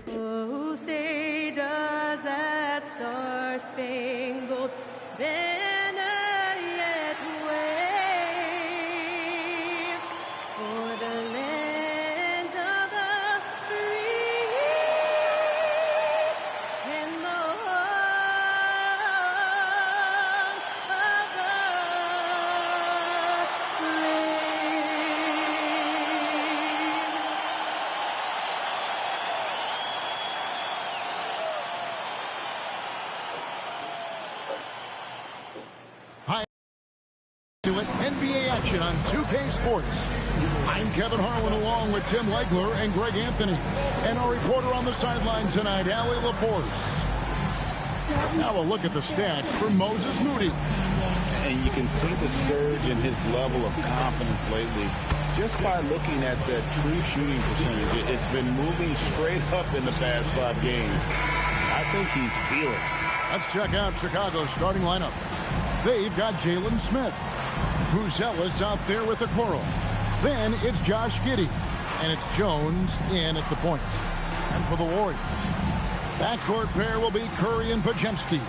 Oh, say does that star-spangled banner yet wave o'er the land of the free and the home of the NBA action on 2K Sports. I'm Kevin Harlan along with Tim Legler and Greg Anthony. And our reporter on the sideline tonight, Allie LaForce. Now a look at the stats for Moses Moody. And you can see the surge in his level of confidence lately. Just by looking at that true shooting percentage, it's been moving straight up in the past 5 games. I think he's feeling it. Let's check out Chicago's starting lineup. They've got Jalen Smith. Buzelis out there with the Okoro. Then it's Josh Giddey. And it's Jones in at the point. And for the Warriors, backcourt pair will be Curry and Podziemski.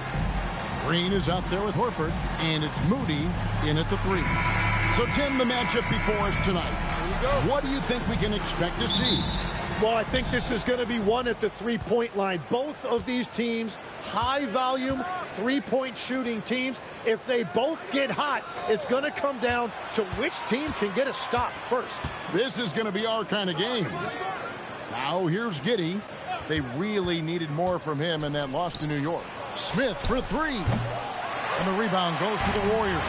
Green is out there with Horford. And it's Moody in at the 3. So, Tim, the matchup before us tonight. What do you think we can expect to see? Well, I think this is going to be one at the three-point line. Both of these teams, high-volume, three-point shooting teams. If they both get hot, it's going to come down to which team can get a stop first. This is going to be our kind of game. Now, here's Giddey. They really needed more from him in that loss to New York. Smith for 3. And the rebound goes to the Warriors.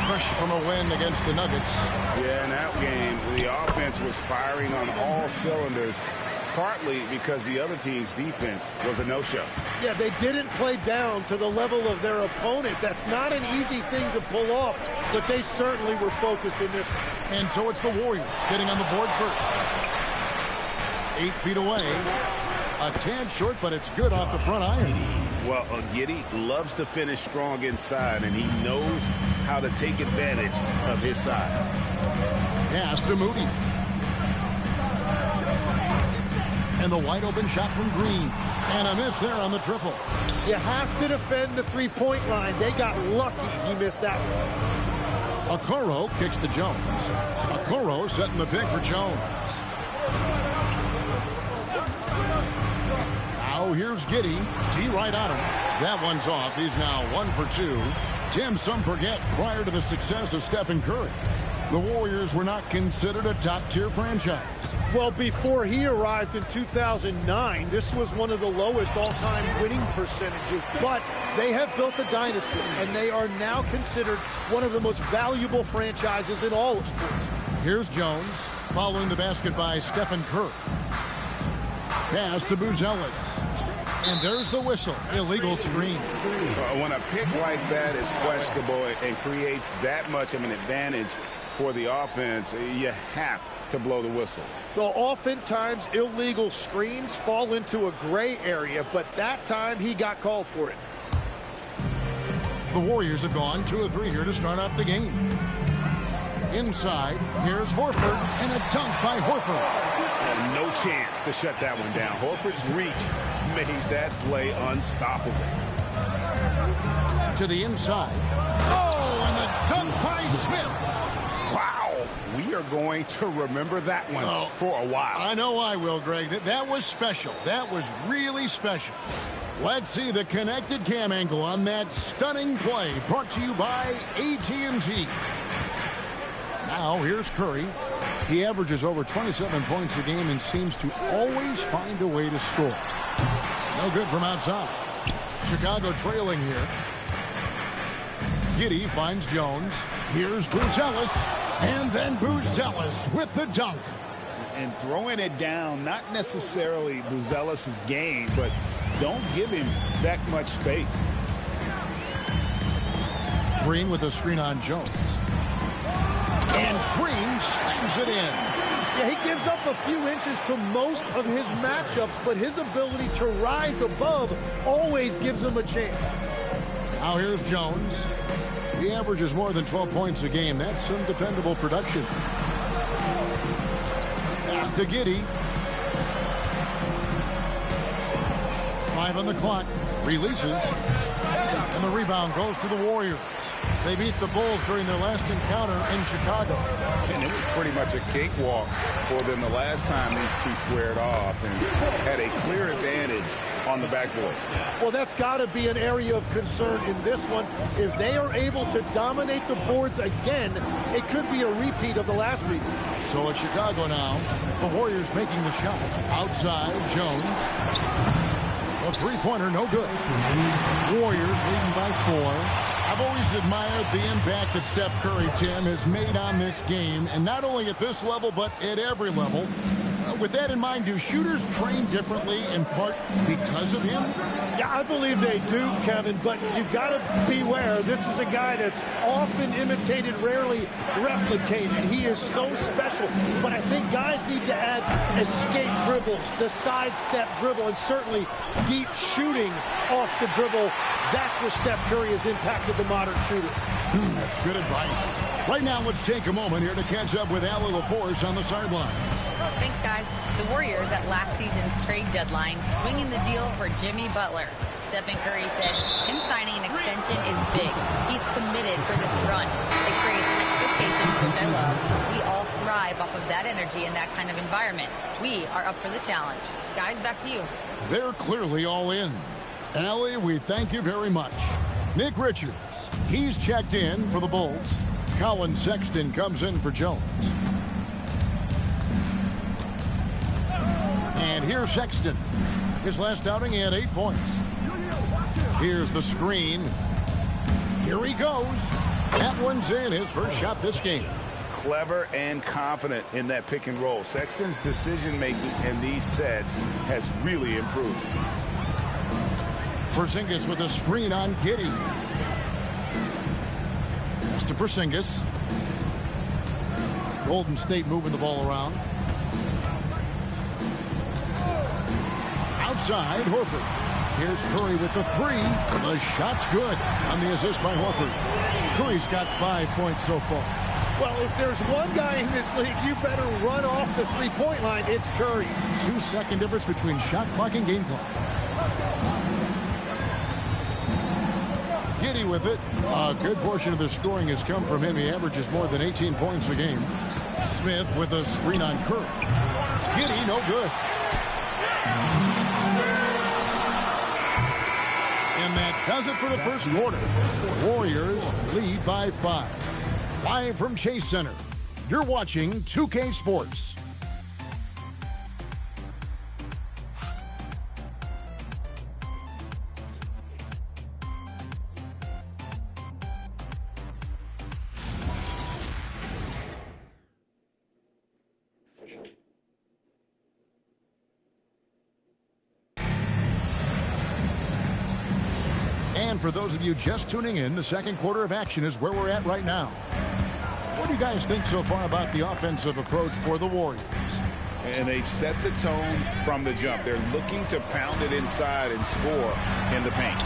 Fresh from a win against the Nuggets. Yeah, in that game, the offense was firing on all cylinders, partly because the other team's defense was a no-show. Yeah, they didn't play down to the level of their opponent. That's not an easy thing to pull off, but they certainly were focused in this. And so it's the Warriors getting on the board first. 8 feet away. A tad short, but it's good off the front iron. Well, Giddey loves to finish strong inside, and he knows how to take advantage of his size. Pass to Moody. And the wide open shot from Green. And a miss there on the triple. You have to defend the three-point line. They got lucky he missed that one. Okoro kicks to Jones. Okoro setting the pick for Jones. Now here's Giddey. T right on him. That one's off. He's now 1 for 2. Tim, some forget prior to the success of Stephen Curry, the Warriors were not considered a top-tier franchise. Well, before he arrived in 2009, this was one of the lowest all-time winning percentages. But they have built a dynasty, and they are now considered one of the most valuable franchises in all of sports. Here's Jones, following the basket by Stephen Curry. Pass to Buzelis. And there's the whistle. Illegal screen. When a pick like that is questionable and creates that much of an advantage for the offense, you have to blow the whistle. Well, oftentimes illegal screens fall into a gray area, but that time he got called for it. The Warriors have gone 2 of 3 here to start off the game. Inside, here's Horford, and a dunk by Horford. And no chance to shut that one down. Horford's reach made that play unstoppable. To the inside. Oh, and the dunk by Smith. Wow. We are going to remember that one for a while. I know I will, Greg. That was special. That was really special. Let's see the connected cam angle on that stunning play, brought to you by AT&T. Now, here's Curry. He averages over 27 points a game and seems to always find a way to score. No good from outside. Chicago trailing here. Giddey finds Jones. Here's Buzelis. And then Buzelis with the dunk. And throwing it down, not necessarily Buzelis' game, but don't give him that much space. Green with a screen on Jones. And Green slams it in. Yeah, he gives up a few inches to most of his matchups, but his ability to rise above always gives him a chance. Now here's Jones. He averages more than 12 points a game. That's some dependable production. Pass to Giddey. 5 on the clock. Releases. And the rebound goes to the Warriors. They beat the Bulls during their last encounter in Chicago. And it was pretty much a cakewalk for them the last time these two squared off and had a clear advantage on the backboard. Well, that's got to be an area of concern in this one. If they are able to dominate the boards again, it could be a repeat of the last week. So it's Chicago now. The Warriors making the shot. Outside, Jones. A three-pointer, no good. Warriors leading by 4. I've always admired the impact that Steph Curry, Tim, has made on this game, and not only at this level, but at every level. With that in mind, do shooters train differently in part because of him? Yeah, I believe they do, Kevin, but you've got to beware. This is a guy that's often imitated, rarely replicated. He is so special, but I think guys need to add escape dribbles, the sidestep dribble, and certainly deep shooting off the dribble. That's where Steph Curry has impacted the modern shooter. That's good advice. Right now, let's take a moment here to catch up with Allie LaForce on the sideline. Thanks, guys. The Warriors at last season's trade deadline swinging the deal for Jimmy Butler. Stephen Curry said him signing an extension is big. He's committed for this run. It creates expectations, which I love. We all thrive off of that energy and that kind of environment. We are up for the challenge. Guys, back to you. They're clearly all in. Allie, we thank you very much. Nick Richards, he's checked in for the Bulls. Colin Sexton comes in for Jones. And here's Sexton. His last outing, he had 8 points. Here's the screen. Here he goes. That one's in, his first shot this game. Clever and confident in that pick and roll. Sexton's decision-making in these sets has really improved. Porzingis with a screen on Giddey. Pass to Porzingis. Golden State moving the ball around. Outside, Horford. Here's Curry with the 3. The shot's good on the assist by Horford. Curry's got 5 points so far. Well, if there's one guy in this league, you better run off the three-point line. It's Curry. 2-second difference between shot clock and game clock. Giddey with it. A good portion of the scoring has come from him. He averages more than 18 points a game. Smith with a screen on Curry. Giddey, no good. And that does it for the first quarter. Warriors lead by 5. Live from Chase Center, you're watching 2K Sports. And for those of you just tuning in, the second quarter of action is where we're at right now. What do you guys think so far about the offensive approach for the Warriors? And they've set the tone from the jump. They're looking to pound it inside and score in the paint.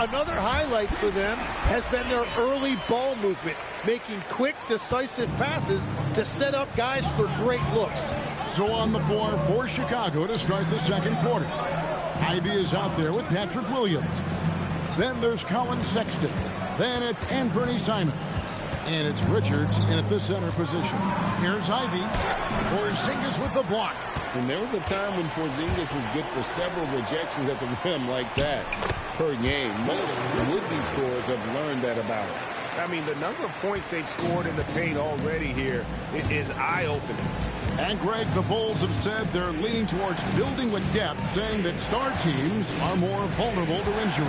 Another highlight for them has been their early ball movement, making quick, decisive passes to set up guys for great looks. So on the floor for Chicago to start the second quarter. Ivy is out there with Patrick Williams. Then there's Colin Sexton. Then it's Anthony Simons. And it's Richards in at the center position. Here's Ivy. Porzingis with the block. And there was a time when Porzingis was good for several rejections at the rim like that per game. Most would-be scorers have learned that about him. I mean, the number of points they've scored in the paint already here is eye-opening. And Greg, the Bulls have said they're leaning towards building with depth, saying that star teams are more vulnerable to injury.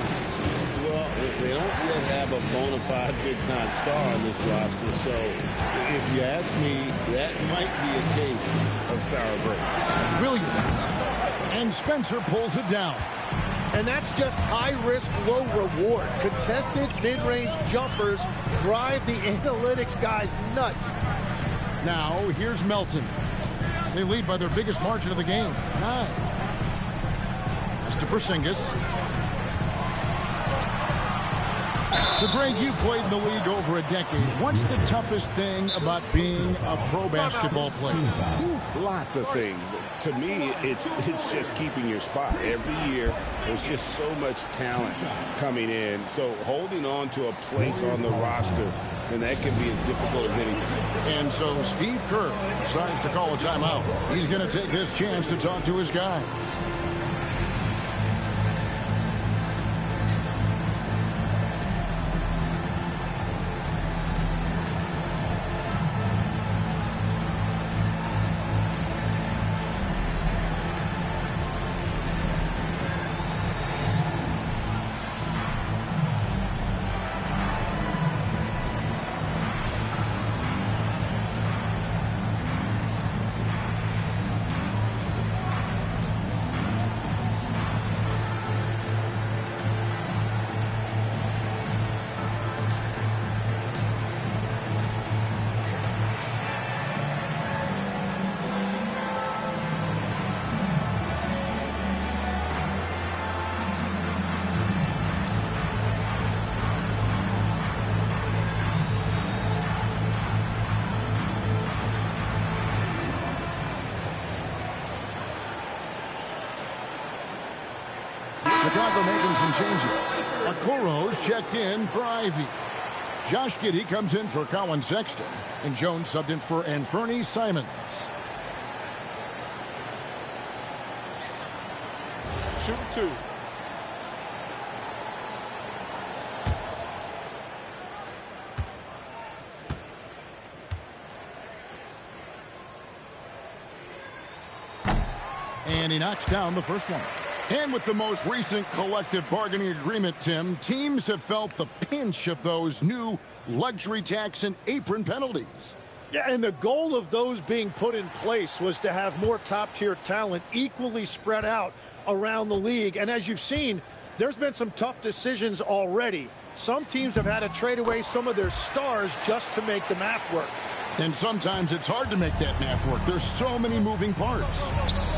Well, they don't yet have a bona fide big-time star on this roster, so if you ask me, that might be a case of sour grapes. Williams. And Spencer pulls it down. And that's just high risk, low reward. Contested mid-range jumpers drive the analytics guys nuts. Now, here's Melton. They lead by their biggest margin of the game, 9. Pass to Porzingis. So, Greg, you played in the league over a decade. What's the toughest thing about being a pro basketball player? Lots of things. To me, it's just keeping your spot. Every year, there's just so much talent coming in. So holding on to a place on the roster, and that can be as difficult as anything. And so Steve Kerr decides to call a timeout. He's going to take this chance to talk to his guy. Chicago making some changes. Okoro's checked in for Ivy. Josh Giddey comes in for Colin Sexton. And Jones subbed in for Anfernee Simons. Shoot 2. And he knocks down the first one. And with the most recent collective bargaining agreement, Tim, teams have felt the pinch of those new luxury tax and apron penalties. Yeah, and the goal of those being put in place was to have more top-tier talent equally spread out around the league. And as you've seen, there's been some tough decisions already. Some teams have had to trade away some of their stars just to make the math work. And sometimes it's hard to make that math work. There's so many moving parts.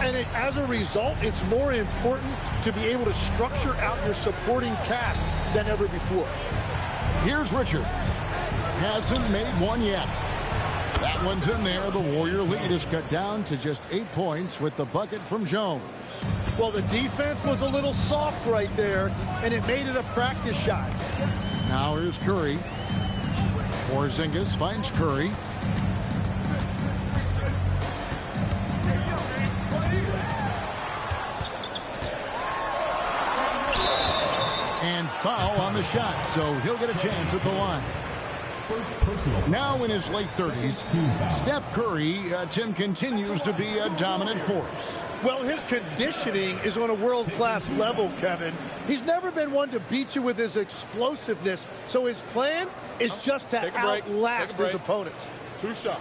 And as a result, it's more important to be able to structure out your supporting cast than ever before. Here's Richards. Hasn't made one yet. That one's in there. The Warrior lead is cut down to just 8 points with the bucket from Jones. Well, the defense was a little soft right there, and it made it a practice shot. Now here's Curry. Porzingis finds Curry. And foul on the shot, so he'll get a chance at the line. Now in his late 30s, Steph Curry, Tim, continues to be a dominant force. Well, his conditioning is on a world-class level, Kevin. He's never been one to beat you with his explosiveness, so his plan is just to outlast his opponents. 2 shots.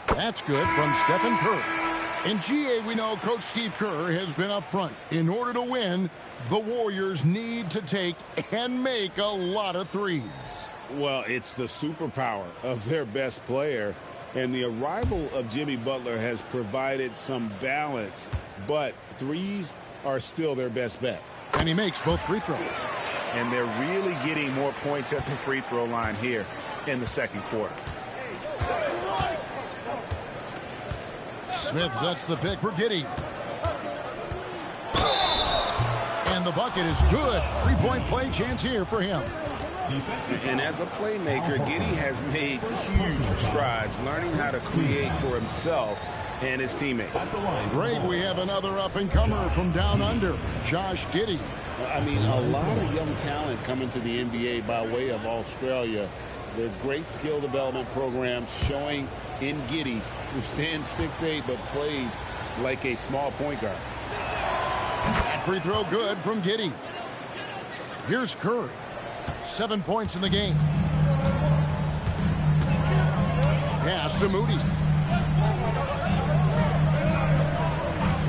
That's good from Stephen Curry. In GA, we know Coach Steve Kerr has been up front. In order to win, the Warriors need to take and make a lot of threes. Well, it's the superpower of their best player, and the arrival of Jimmy Butler has provided some balance, but threes are still their best bet. And he makes both free throws. And they're really getting more points at the free throw line here in the second quarter. Smith sets the pick for Giddey. And the bucket is good. Three-point play chance here for him. And as a playmaker, Giddey has made huge strides learning how to create for himself and his teammates. Greg, we have another up-and-comer from down under, Josh Giddey. I mean, a lot of young talent coming to the NBA by way of Australia. They're great skill development programs showing in Giddey, who stands 6'8", but plays like a small point guard. That free throw good from Giddey. Here's Curry. 7 points in the game. Pass to Moody.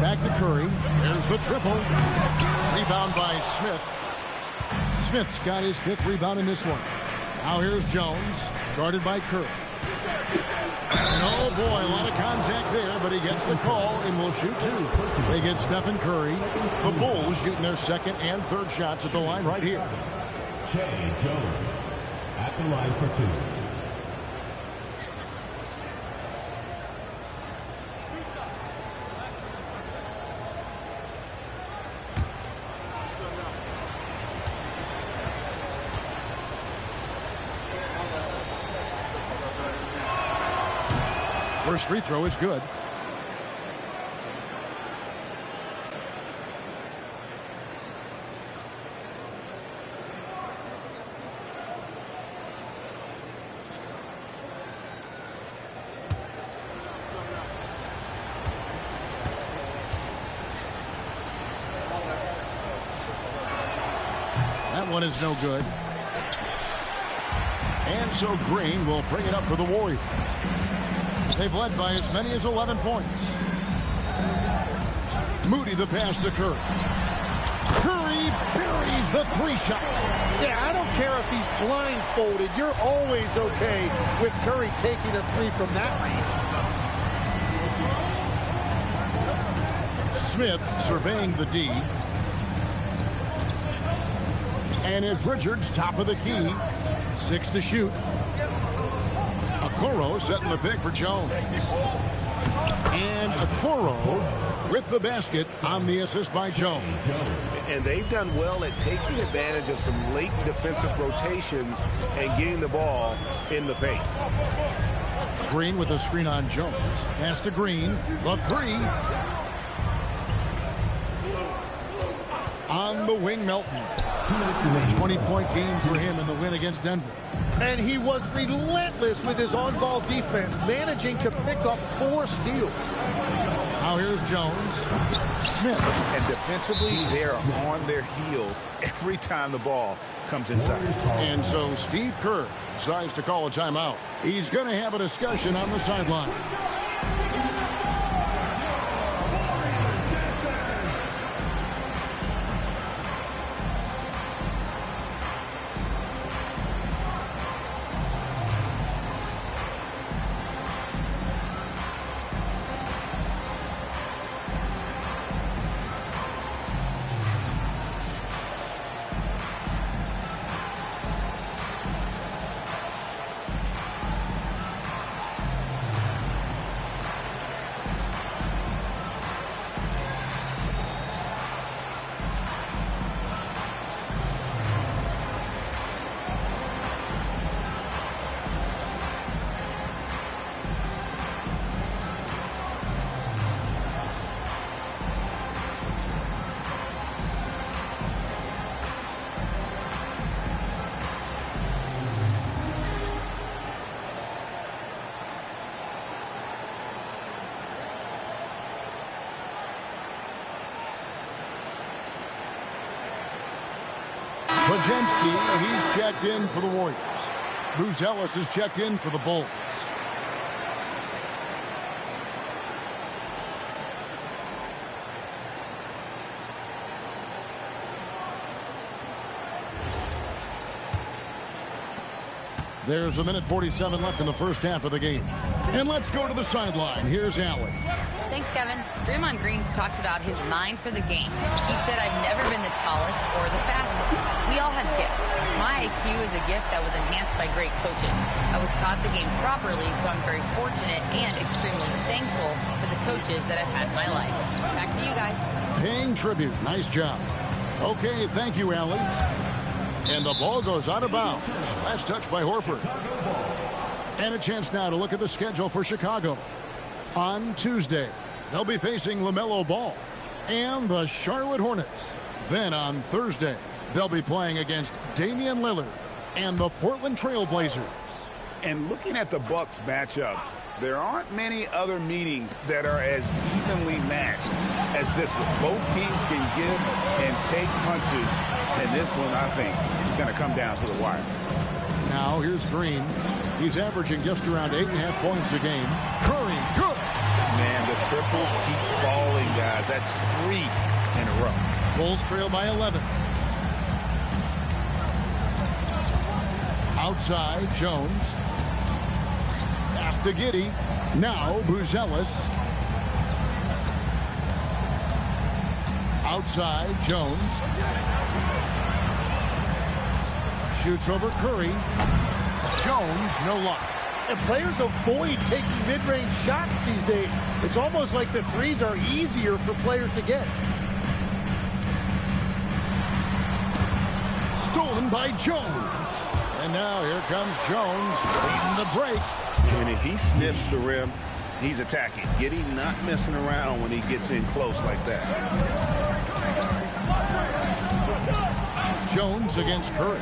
Back to Curry. There's the triple. Rebound by Smith. Smith's got his 5th rebound in this one. Now here's Jones, guarded by Curry. And oh boy, a lot of contact there, but he gets the call and will shoot two. They get Stephen Curry. The Bulls shooting their second and third shots at the line right here. Jay Jones at the line for two. First free throw is good. That one is no good. And so Green will bring it up for the Warriors. They've led by as many as 11 points. Moody the pass to Curry. Curry buries the three shot. Yeah, I don't care if he's blindfolded. You're always okay with Curry taking a three from that range. Smith surveying the D. And it's Richards top of the key. 6 to shoot. Okoro setting the pick for Jones. And Okoro with the basket on the assist by Jones. And they've done well at taking advantage of some late defensive rotations and getting the ball in the paint. Green with a screen on Jones. Pass to Green. The three. On the wing, Melton. 20-point game for him in the win against Denver. And he was relentless with his on-ball defense, managing to pick up 4 steals. Now here's Jones. Smith. And defensively, they're on their heels every time the ball comes inside. And so Steve Kerr decides to call a timeout. He's going to have a discussion on the sideline. Podziemski, he's checked in for the Warriors. Bruce Ellis is checked in for the Bulls. There's 1:47 left in the first half of the game. And let's go to the sideline. Here's Allen. Thanks, Kevin. Draymond Green's talked about his mind for the game. He said, I've never been the tallest or the fastest. We all have gifts. My IQ is a gift that was enhanced by great coaches. I was taught the game properly, so I'm very fortunate and extremely thankful for the coaches that I've had in my life. Back to you guys. Paying tribute. Nice job. Okay, thank you, Allie. And the ball goes out of bounds. Last touch by Horford. And a chance now to look at the schedule for Chicago. On Tuesday, they'll be facing LaMelo Ball and the Charlotte Hornets. Then on Thursday, they'll be playing against Damian Lillard and the Portland Trail Blazers. And looking at the Bucks matchup, there aren't many other meetings that are as evenly matched as this one. Both teams can give and take punches, and this one, I think, is going to come down to the wire. Now here's Green. He's averaging just around 8.5 points a game. Curry, good. Man, the triples keep falling, guys. That's 3 in a row. Bulls trail by 11. Outside, Jones. Pass to Giddey. Now Buzelis. Outside, Jones. Shoots over Curry. Jones, no luck. And players avoid taking mid-range shots these days. It's almost like the threes are easier for players to get. Stolen by Jones. And now here comes Jones leading the break. And if he sniffs the rim, he's attacking. Giddey not messing around when he gets in close like that. Jones against Curry.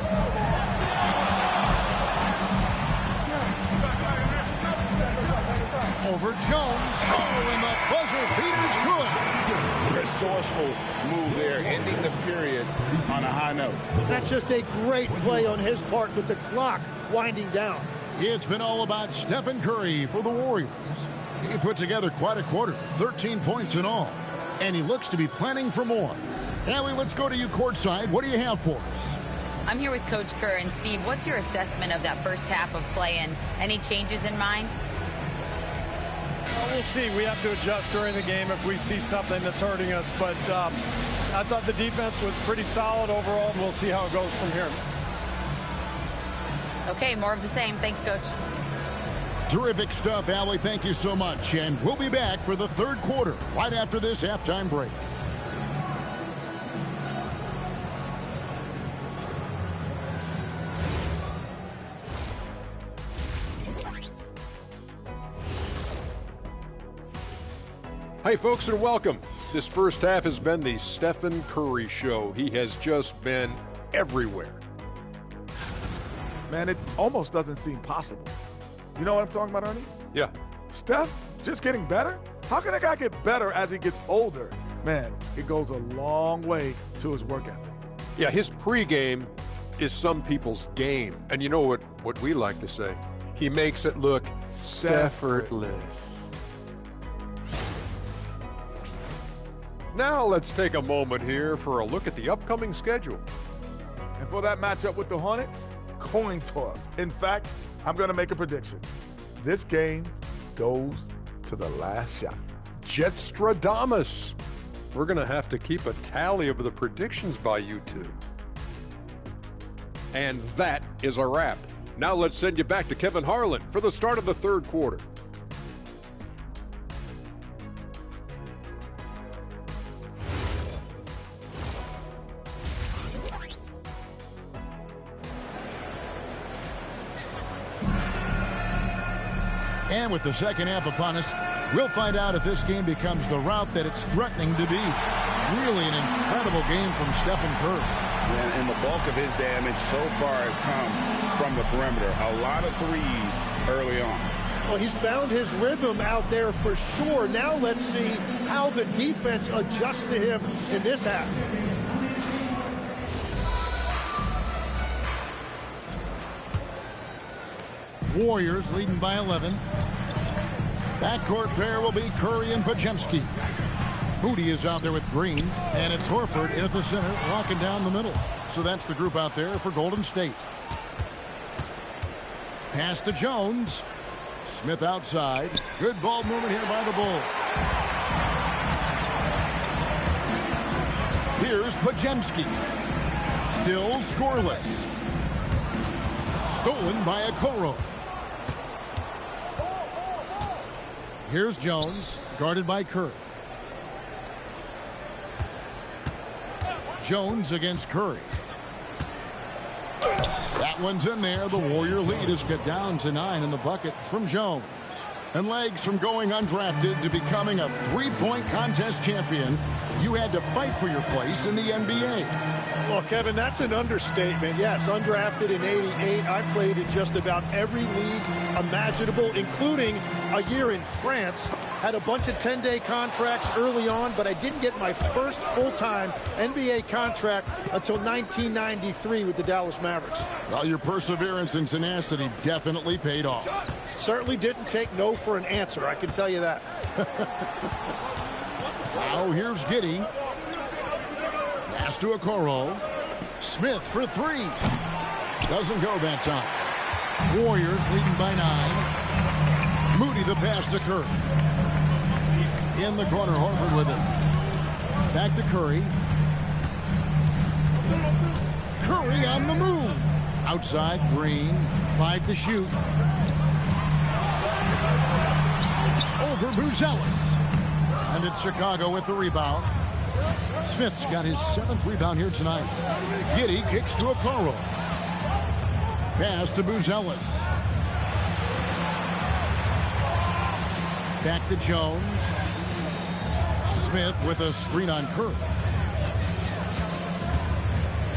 Over Jones. Oh, and the buzzer beater's good. Resourceful move there, ending the period on a high note. That's just a great play on his part with the clock winding down. It's been all about Stephen Curry for the Warriors. He put together quite a quarter, 13 points in all. And he looks to be planning for more. Allie, let's go to you courtside. What do you have for us? I'm here with Coach Kerr. And Steve, what's your assessment of that first half of play and any changes in mind? Well, we'll see. We have to adjust during the game if we see something that's hurting us. But I thought the defense was pretty solid overall, and we'll see how it goes from here. Okay, more of the same. Thanks, Coach. Terrific stuff, Allie. Thank you so much. And we'll be back for the third quarter right after this halftime break. Hey, folks, and welcome. This first half has been the Stephen Curry show. He has just been everywhere. Man, it almost doesn't seem possible. You know what I'm talking about, Ernie? Yeah. Steph just getting better? How can a guy get better as he gets older? Man, it goes a long way to his work ethic. Yeah, his pregame is some people's game. And you know what we like to say? He makes it look effortless. Now let's take a moment here for a look at the upcoming schedule. And for that matchup with the Hornets, coin toss. In fact, I'm going to make a prediction. This game goes to the last shot. Jetstradamus. We're going to have to keep a tally of the predictions by you two. And that is a wrap. Now let's send you back to Kevin Harlan for the start of the third quarter. And with the second half upon us, we'll find out if this game becomes the route that it's threatening to be. Really an incredible game from Stephen Curry. And the bulk of his damage so far has come from the perimeter. A lot of threes early on. Well, he's found his rhythm out there for sure. Now let's see how the defense adjusts to him in this half. Warriors leading by 11. Backcourt pair will be Curry and Podziemski. Moody is out there with Green, and it's Horford in at the center, locking down the middle. So that's the group out there for Golden State. Pass to Jones. Smith outside. Good ball movement here by the Bulls. Here's Podziemski. Still scoreless. Stolen by Okoro. Here's Jones, guarded by Curry. Jones against Curry. That one's in there. The Warrior lead is cut down to 9 in the bucket from Jones. And legs from going undrafted to becoming a three-point contest champion, you had to fight for your place in the NBA. Well, Kevin, that's an understatement. Yes, undrafted in '88. I played in just about every league imaginable, including a year in France. Had a bunch of 10-day contracts early on, but I didn't get my first full-time NBA contract until 1993 with the Dallas Mavericks. Well, your perseverance and tenacity definitely paid off. Certainly didn't take no for an answer, I can tell you that. Now here's Giddey. Pass to Okoro. Smith for three. Doesn't go that time. Warriors leading by 9. Moody the pass to Curry. In the corner, Horford with it. Back to Curry. Curry on the move. Outside, Green. 5 to shoot. Over Buzelis. And it's Chicago with the rebound. Smith's got his 7th rebound here tonight. Giddey kicks to Okoro. Pass to Buzelis. Back to Jones. Smith with a screen on Curry.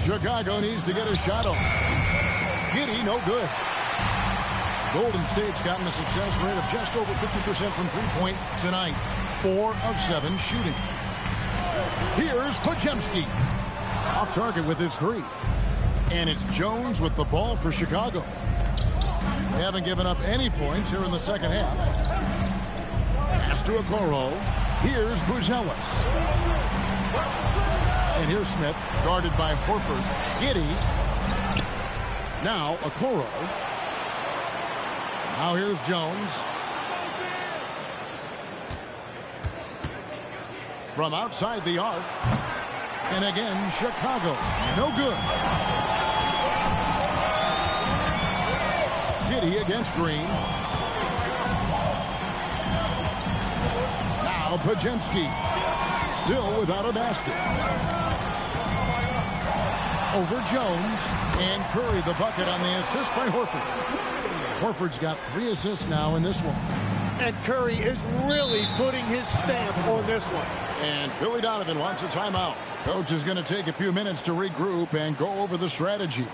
Chicago needs to get a shot on. Giddey, no good. Golden State's gotten a success rate of just over 50% from three-point tonight. 4 of 7 shooting. Here's Podziemski. Off target with his 3. And it's Jones with the ball for Chicago. They haven't given up any points here in the second half. Pass to Okoro. Here's Buzelis. And here's Smith, guarded by Horford. Giddey. Now Okoro. Now here's Jones. From outside the arc. And again, Chicago. No good. Giddey against Green. Now Podziemski. Still without a basket. Over Jones. And Curry the bucket on the assist by Horford. Horford's got 3 assists now in this one. And Curry is really putting his stamp on this one. And Billy Donovan wants a timeout. Coach is going to take a few minutes to regroup and go over the strategy.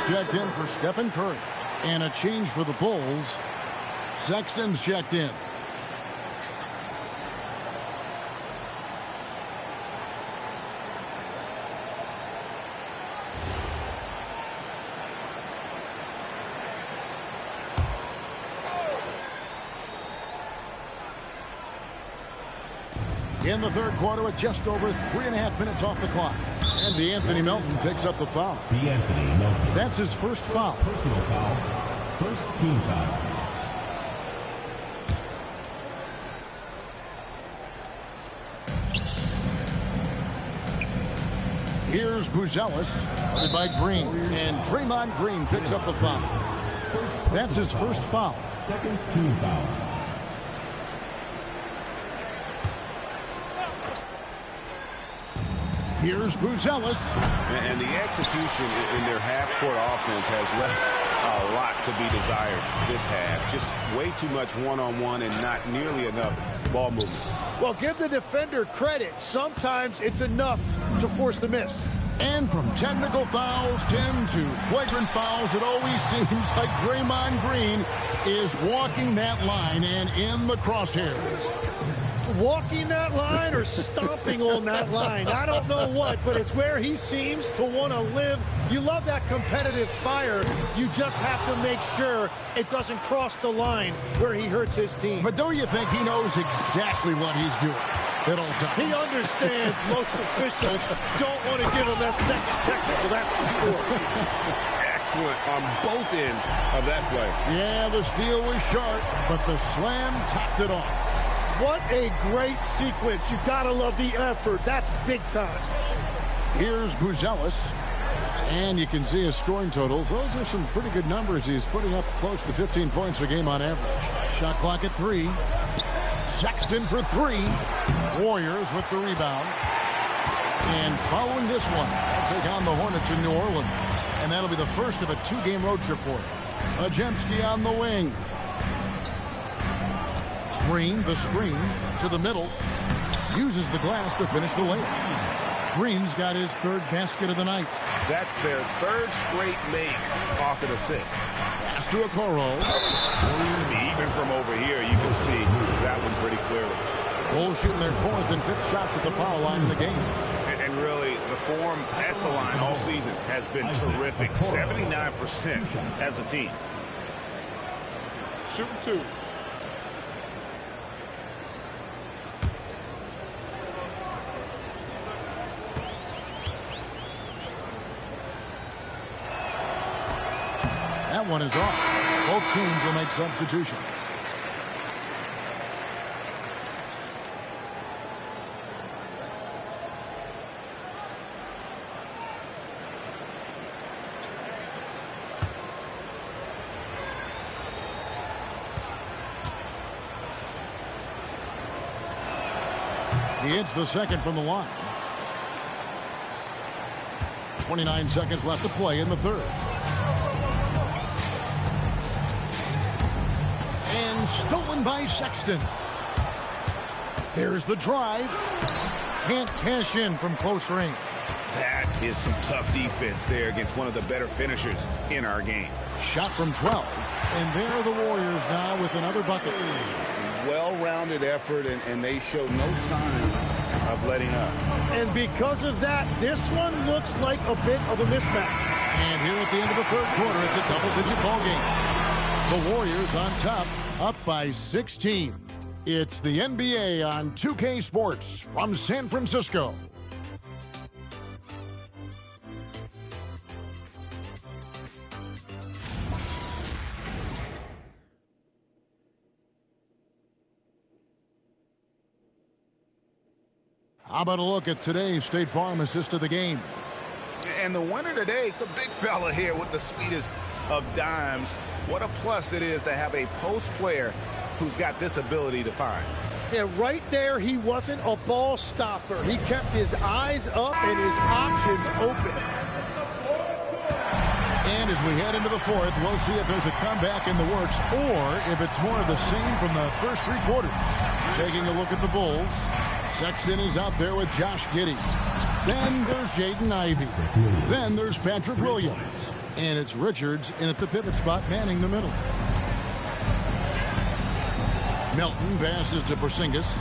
Checked in for Stephen Curry. And a change for the Bulls. Sexton's checked in. In the third quarter with just over 3.5 minutes off the clock. And DeAnthony Melton picks up the foul. DeAnthony Melton. That's his first foul. Personal foul. First team foul. Here's Buzelis, guarded by Green. And Draymond Green picks up the foul. That's his first foul. Second team foul. Here's Buzelis. And the execution in their half-court offense has left a lot to be desired this half. Just way too much one-on-one and not nearly enough ball movement. Well, give the defender credit. Sometimes it's enough to force the miss. And from technical fouls, Tim, to flagrant fouls, it always seems like Draymond Green is walking that line and in the crosshairs. Walking that line or stomping on that line. I don't know what, but it's where he seems to want to live. You love that competitive fire. You just have to make sure it doesn't cross the line where he hurts his team. But don't you think he knows exactly what he's doing at all times? He understands most officials don't want to give him that second technical, that's for sure. excellent on both ends of that play. Yeah, the steal was sharp, but the slam topped it off. What a great sequence. You gotta love the effort. That's big time. Here's Buzelis. And you can see his scoring totals. Those are some pretty good numbers. He's putting up close to 15 points a game on average. Shot clock at 3. Sexton for 3. Warriors with the rebound. And following this one, they'll take on the Hornets in New Orleans. And that'll be the first of a 2-game road trip for him. Podziemski on the wing. Green, the screen, to the middle. Uses the glass to finish the layup. Green's got his 3rd basket of the night. That's their 3rd straight make off an assist. Pass to Okoro. Even from over here, you can see that one pretty clearly. Bulls shooting their 4th and 5th shots at the foul line in the game. And really, the form at the line all season has been terrific. 79% as a team. Shooting 2. That one is off. Both teams will make substitutions. He hits the second from the line. 29 seconds left to play in the 3rd. And stolen by Sexton. There's the drive. Can't cash in from close range. That is some tough defense there against one of the better finishers in our game. Shot from 12. And there are the Warriors now with another bucket. Well-rounded effort, and they show no signs of letting up. And because of that, this one looks like a bit of a mismatch. And here at the end of the 3rd quarter, it's a double-digit ball game. The Warriors on top, up by 16. It's the NBA on 2K Sports from San Francisco. How about a look at today's State Farm assist of the game? And the winner today, the big fella here with the sweetest of dimes. What a plus it is to have a post player who's got this ability to find. Yeah, right there, he wasn't a ball stopper. He kept his eyes up and his options open. And as we head into the 4th, we'll see if there's a comeback in the works or if it's more of the same from the first 3 quarters. Taking a look at the Bulls. Sexton is out there with Josh Giddey. Then there's Jaden Ivey. Then there's Patrick Williams. And it's Richards in at the pivot spot, manning the middle. Melton passes to Porzingis.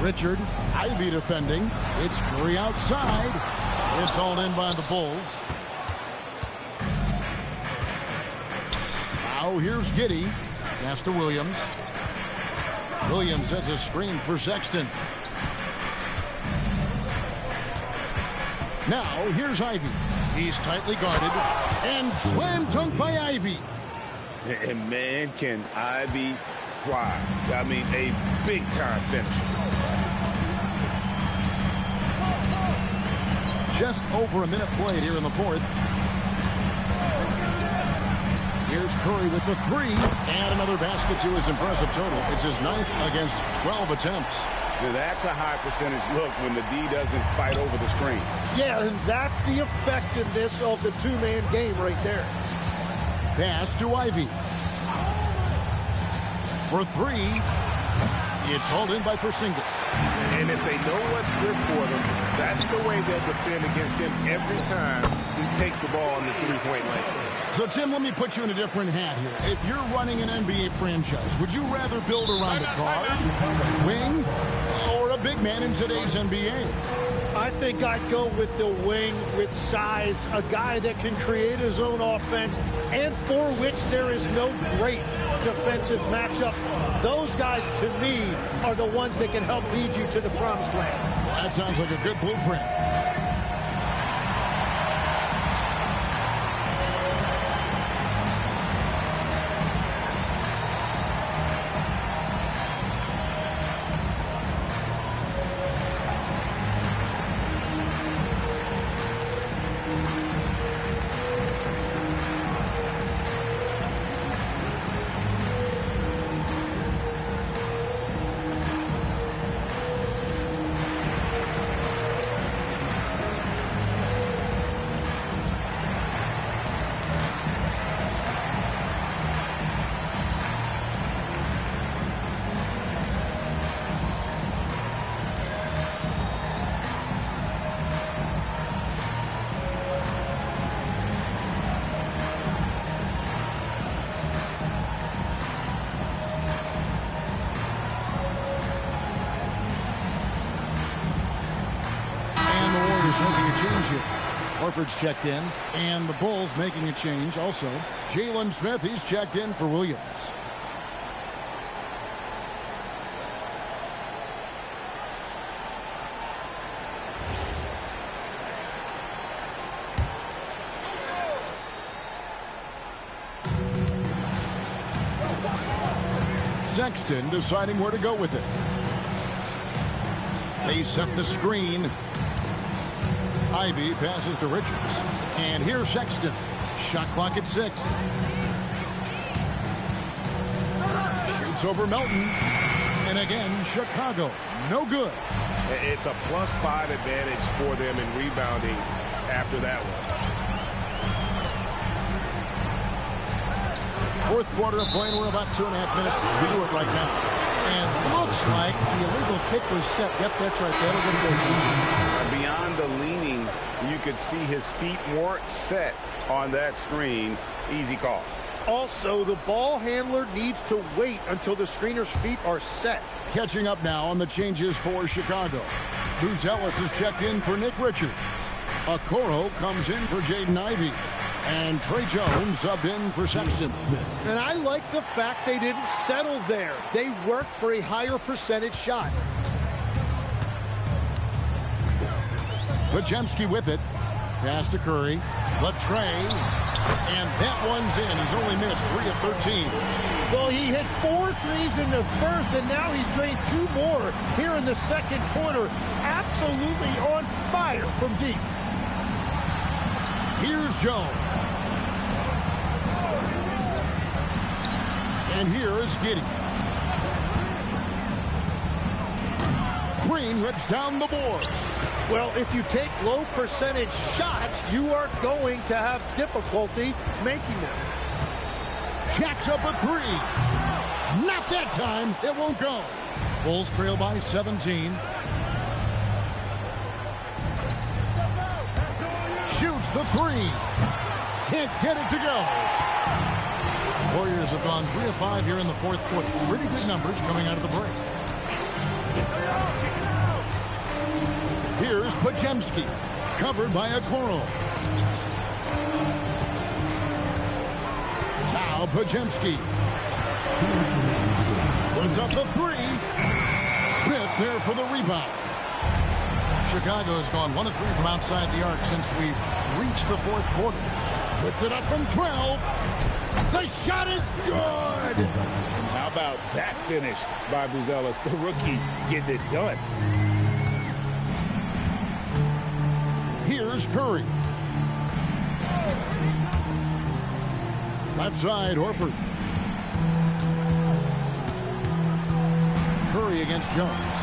Richard, Ivey defending. It's Curry outside. It's hauled in by the Bulls. Now here's Giddey. Pass to Williams. Williams sets a screen for Sexton. Now here's Ivey. He's tightly guarded and slam dunk by Ivey. And man, can Ivey fly. I mean, a big-time finish. Just over a minute played here in the 4th. Here's Curry with the 3. And another basket to his impressive total. It's his 9th against 12 attempts. Now that's a high percentage look when the D doesn't fight over the screen. Yeah, and that's the effectiveness of the 2-man game right there. Pass to Ivey. For 3. It's hauled in by Porzingis. And if they know what's good for them, that's the way they'll defend against him every time he takes the ball in the three-point lane. So, Tim, let me put you in a different hat here. If you're running an NBA franchise, would you rather build around a guard, wing, or a big man in today's NBA? I think I'd go with the wing with size, a guy that can create his own offense and for which there is no great defensive matchup. Those guys, to me, are the ones that can help lead you to the promised land. Well, that sounds like a good blueprint. Horford's checked in, and the Bulls making a change also. Jalen Smith, he's checked in for Williams. Sexton deciding where to go with it. They set the screen. Ivy passes to Richards. And here's Sexton. Shot clock at 6. Shoots over Melton. And again, Chicago. No good. It's a +5 advantage for them in rebounding after that one. Fourth quarter of play, and we're about 2.5 minutes to it right now. And looks like the illegal kick was set. Yep, that's right. That'll get beyond the leaning, you could see his feet weren't set on that screen. Easy call. Also, the ball handler needs to wait until the screener's feet are set. Catching up now on the changes for Chicago. Buzelis is checked in for Nick Richards. Okoro comes in for Jaden Ivey. And Trey Jones subbed in for Sexton. And I like the fact they didn't settle there. They worked for a higher percentage shot. Podziemski with it. Pass to Curry. Latrey. And that one's in. He's only missed 3 of 13. Well, he hit 4 threes in the first, and now he's drained 2 more here in the second quarter. Absolutely on fire from deep. Here's Jones. And here is Giddey. Green rips down the board. Well, if you take low percentage shots, you are going to have difficulty making them. Jacks up a 3. Not that time. It won't go. Bulls trail by 17. Shoots the 3. Can't get it to go. Warriors have gone 3 of 5 here in the fourth quarter. Pretty good numbers coming out of the break. Here's Podziemski, covered by Okoro. Now Podziemski. Puts up the 3. Smith there for the rebound. Chicago has gone 1 of 3 from outside the arc since we've reached the fourth quarter. Puts it up from 12. The shot is good. And how about that finish by Buzelis, the rookie, getting it done. Here's Curry. Left side, Horford. Curry against Jones.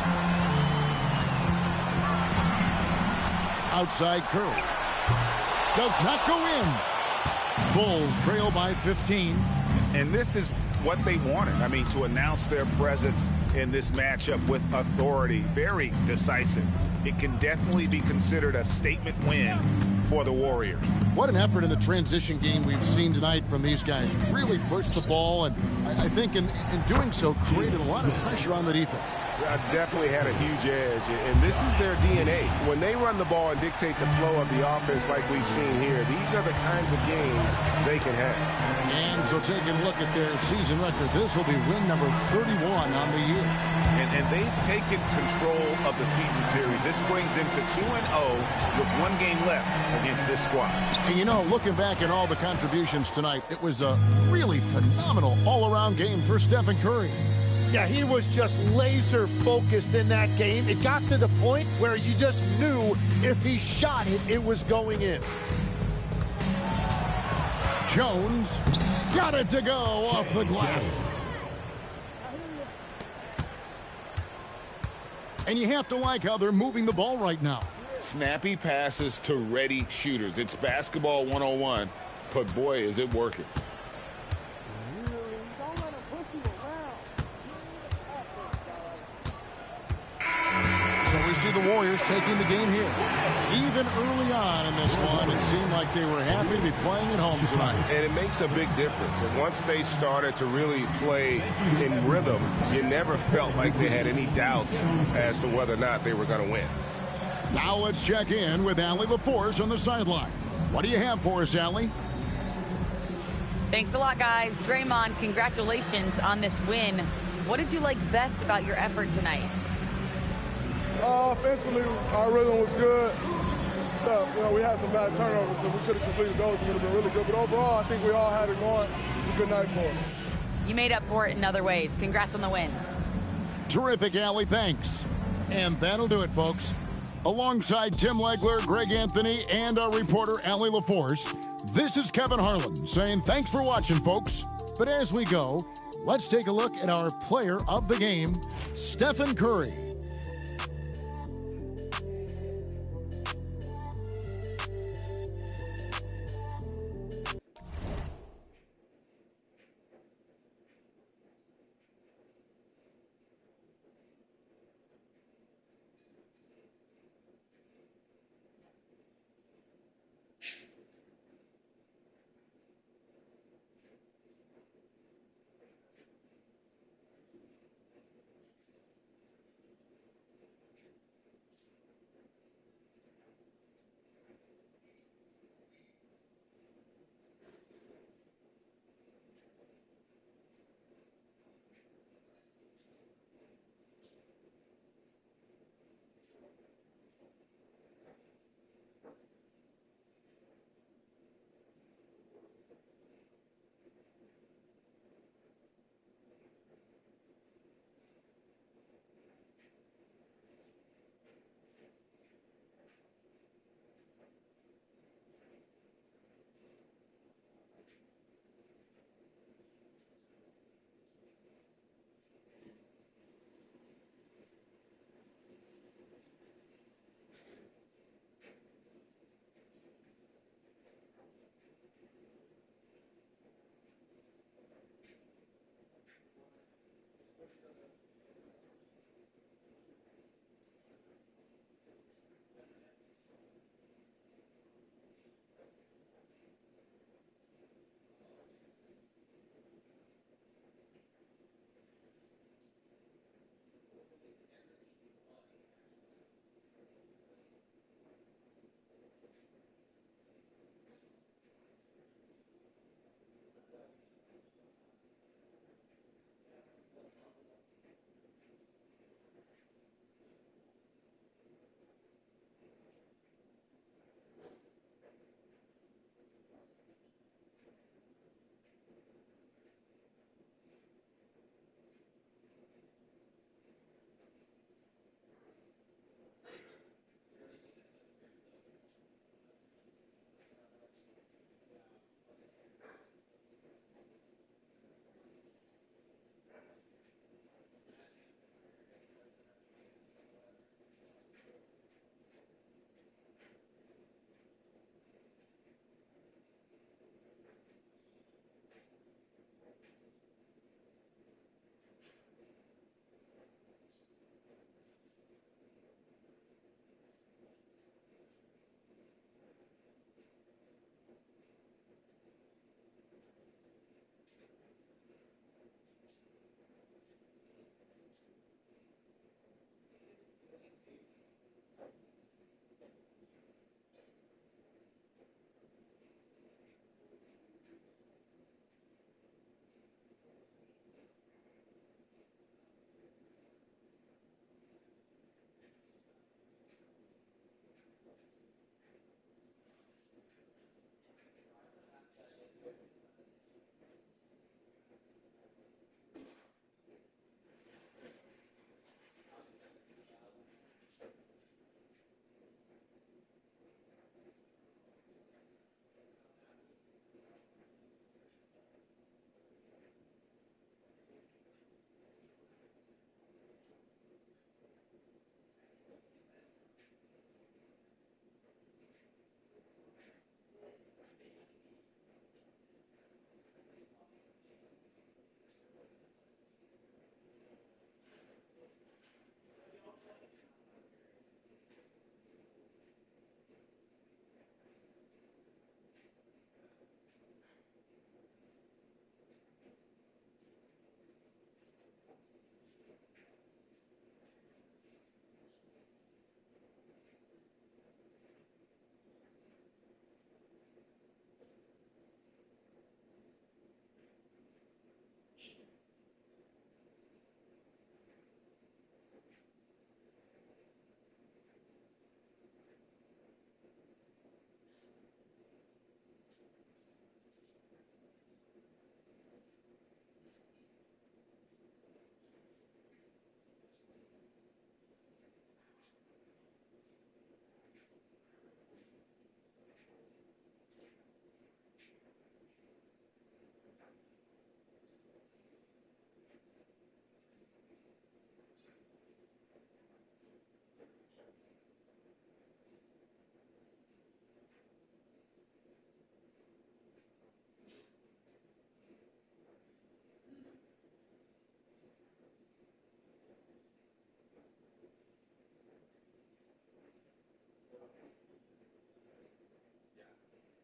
Outside Curry. Does not go in. Bulls trail by 15. And this is what they wanted. I mean, to announce their presence in this matchup with authority. Very decisive. It can definitely be considered a statement win for the Warriors. What an effort in the transition game we've seen tonight from these guys. Really pushed the ball, and I think in doing so created a lot of pressure on the defense. Definitely had a huge edge, and this is their DNA. When they run the ball and dictate the flow of the offense like we've seen here, these are the kinds of games they can have. And so taking a look at their season record, this will be win number 31 on the year. And they've taken control of the season series. This brings them to 2-0 with 1 game left against this squad. And you know, looking back at all the contributions tonight, it was a really phenomenal all-around game for Stephen Curry. Yeah, he was just laser focused in that game. It got to the point where you just knew if he shot it, it was going in. Jones got it to go off the glass. And you have to like how they're moving the ball right now. Snappy passes to ready shooters. It's basketball 101, but boy, is it working. So we see the Warriors taking the game here. Even early on in this one, it seemed like they were happy to be playing at home tonight. And it makes a big difference. And once they started to really play in rhythm, you never felt like they had any doubts as to whether or not they were going to win. Now let's check in with Allie LaForce on the sideline. What do you have for us, Allie? Thanks a lot, guys. Draymond, congratulations on this win. What did you like best about your effort tonight? Offensively, our rhythm was good. So, we had some bad turnovers, so we could have completed those. It would have been really good. But overall, I think we all had it going. It was a good night for us. You made up for it in other ways. Congrats on the win. Terrific, Allie. Thanks. And that'll do it, folks. Alongside Tim Legler, Greg Anthony, and our reporter, Allie LaForce, this is Kevin Harlan saying thanks for watching, folks. But as we go, let's take a look at our player of the game, Stephen Curry.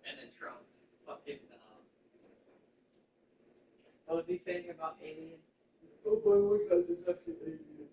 And then Trump fucking, what was he saying about aliens? Oh boy, we got detected aliens.